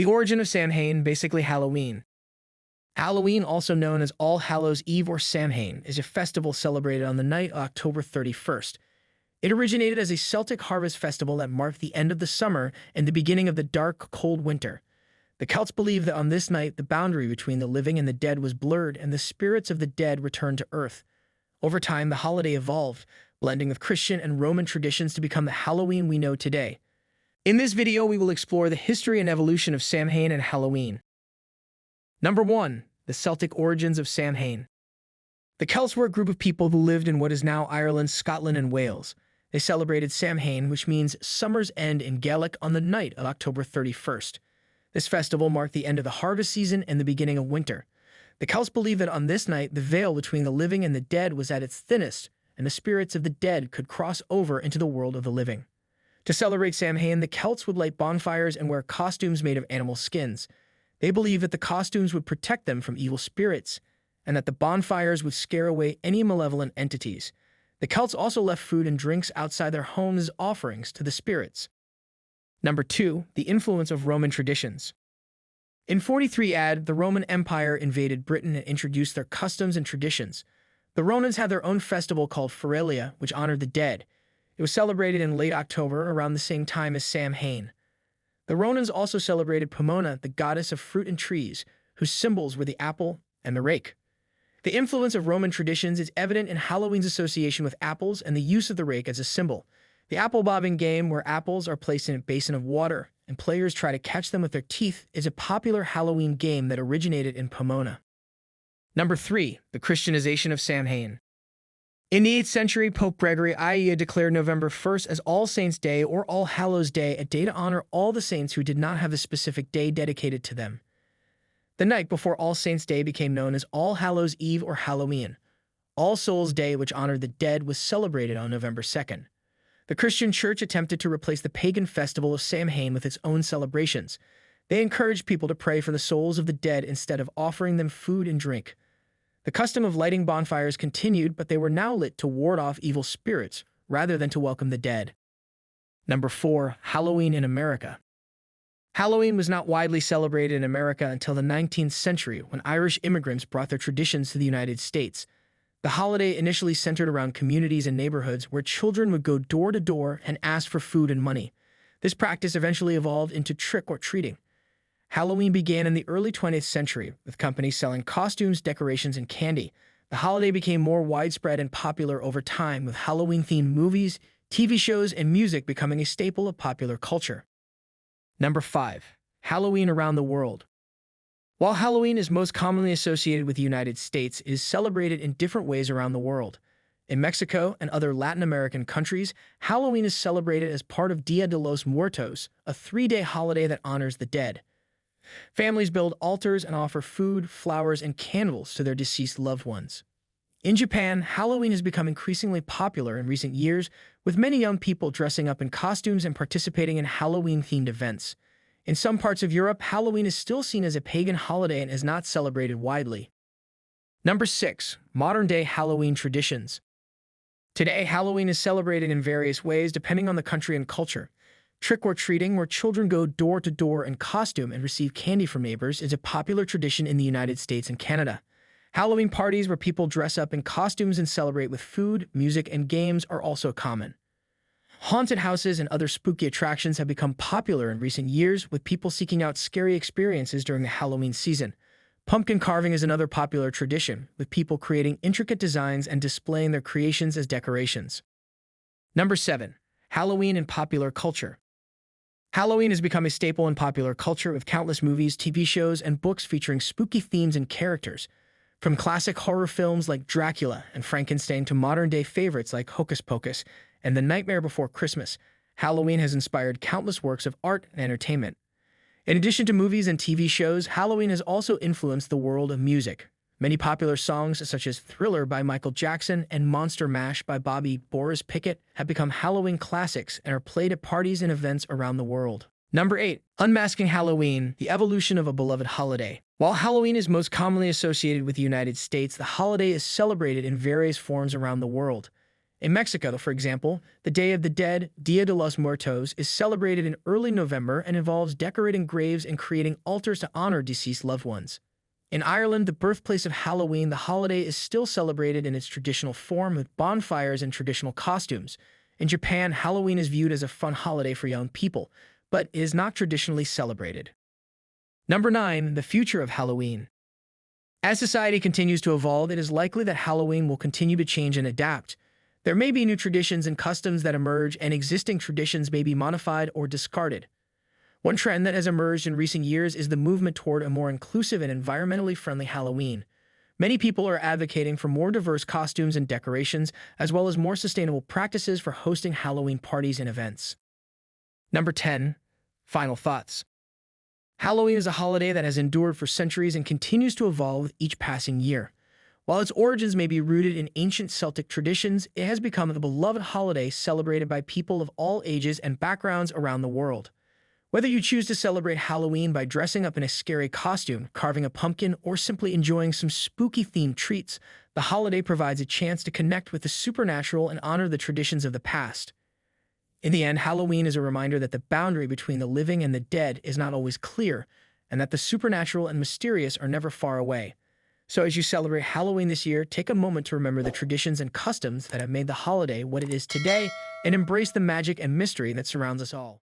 The origin of Samhain, basically Halloween. Halloween, also known as All Hallows' Eve or Samhain, is a festival celebrated on the night of October 31st. It originated as a Celtic harvest festival that marked the end of the summer and the beginning of the dark, cold winter. The Celts believed that on this night, the boundary between the living and the dead was blurred and the spirits of the dead returned to earth. Over time, the holiday evolved, blending with Christian and Roman traditions to become the Halloween we know today. In this video, we will explore the history and evolution of Samhain and Halloween. Number 1. The Celtic origins of Samhain. The Celts were a group of people who lived in what is now Ireland, Scotland, and Wales. They celebrated Samhain, which means summer's end in Gaelic, on the night of October 31st. This festival marked the end of the harvest season and the beginning of winter. The Celts believed that on this night, the veil between the living and the dead was at its thinnest, and the spirits of the dead could cross over into the world of the living. To celebrate Samhain, the Celts would light bonfires and wear costumes made of animal skins. They believed that the costumes would protect them from evil spirits, and that the bonfires would scare away any malevolent entities. The Celts also left food and drinks outside their homes as offerings to the spirits. Number 2. The influence of Roman traditions. In 43 AD, the Roman Empire invaded Britain and introduced their customs and traditions. The Romans had their own festival called Feralia, which honored the dead. It was celebrated in late October, around the same time as Samhain. The Romans also celebrated Pomona, the goddess of fruit and trees, whose symbols were the apple and the rake. The influence of Roman traditions is evident in Halloween's association with apples and the use of the rake as a symbol. The apple bobbing game, where apples are placed in a basin of water and players try to catch them with their teeth, is a popular Halloween game that originated in Pomona. Number 3. The Christianization of Samhain. In the 8th century, Pope Gregory I declared November 1st as All Saints' Day or All Hallows' Day, a day to honor all the saints who did not have a specific day dedicated to them. The night before All Saints' Day became known as All Hallows' Eve or Halloween. All Souls' Day, which honored the dead, was celebrated on November 2nd. The Christian Church attempted to replace the pagan festival of Samhain with its own celebrations. They encouraged people to pray for the souls of the dead instead of offering them food and drink. The custom of lighting bonfires continued, but they were now lit to ward off evil spirits rather than to welcome the dead. Number 4. Halloween in America. Halloween was not widely celebrated in America until the 19th century, when Irish immigrants brought their traditions to the United States. The holiday initially centered around communities and neighborhoods where children would go door to door and ask for food and money. This practice eventually evolved into trick-or-treating. Halloween began in the early 20th century, with companies selling costumes, decorations, and candy. The holiday became more widespread and popular over time, with Halloween-themed movies, TV shows, and music becoming a staple of popular culture. Number 5. Halloween around the world. While Halloween is most commonly associated with the United States, it is celebrated in different ways around the world. In Mexico and other Latin American countries, Halloween is celebrated as part of Dia de los Muertos, a 3-day holiday that honors the dead. Families build altars and offer food, flowers, and candles to their deceased loved ones. In Japan, Halloween has become increasingly popular in recent years, with many young people dressing up in costumes and participating in Halloween-themed events. In some parts of Europe, Halloween is still seen as a pagan holiday and is not celebrated widely. Number 6. Modern-day Halloween traditions. Today, Halloween is celebrated in various ways depending on the country and culture. Trick-or-treating, where children go door-to-door in costume and receive candy from neighbors, is a popular tradition in the United States and Canada. Halloween parties, where people dress up in costumes and celebrate with food, music, and games, are also common. Haunted houses and other spooky attractions have become popular in recent years, with people seeking out scary experiences during the Halloween season. Pumpkin carving is another popular tradition, with people creating intricate designs and displaying their creations as decorations. Number 7. Halloween in popular culture. Halloween has become a staple in popular culture, with countless movies, TV shows, and books featuring spooky themes and characters. From classic horror films like Dracula and Frankenstein to modern-day favorites like Hocus Pocus and The Nightmare Before Christmas, Halloween has inspired countless works of art and entertainment. In addition to movies and TV shows, Halloween has also influenced the world of music. Many popular songs, such as Thriller by Michael Jackson and Monster Mash by Bobby Boris Pickett, have become Halloween classics and are played at parties and events around the world. Number 8. Unmasking Halloween, the evolution of a beloved holiday. While Halloween is most commonly associated with the United States, the holiday is celebrated in various forms around the world. In Mexico, for example, the Day of the Dead, Dia de los Muertos, is celebrated in early November and involves decorating graves and creating altars to honor deceased loved ones. In Ireland, the birthplace of Halloween, the holiday is still celebrated in its traditional form with bonfires and traditional costumes. In Japan, Halloween is viewed as a fun holiday for young people, but is not traditionally celebrated. Number 9. The future of Halloween. As society continues to evolve, it is likely that Halloween will continue to change and adapt. There may be new traditions and customs that emerge, and existing traditions may be modified or discarded. One trend that has emerged in recent years is the movement toward a more inclusive and environmentally friendly Halloween. Many people are advocating for more diverse costumes and decorations, as well as more sustainable practices for hosting Halloween parties and events. Number 10. Final thoughts. Halloween is a holiday that has endured for centuries and continues to evolve with each passing year. While its origins may be rooted in ancient Celtic traditions, it has become a beloved holiday celebrated by people of all ages and backgrounds around the world. Whether you choose to celebrate Halloween by dressing up in a scary costume, carving a pumpkin, or simply enjoying some spooky-themed treats, the holiday provides a chance to connect with the supernatural and honor the traditions of the past. In the end, Halloween is a reminder that the boundary between the living and the dead is not always clear, and that the supernatural and mysterious are never far away. So as you celebrate Halloween this year, take a moment to remember the traditions and customs that have made the holiday what it is today, and embrace the magic and mystery that surrounds us all.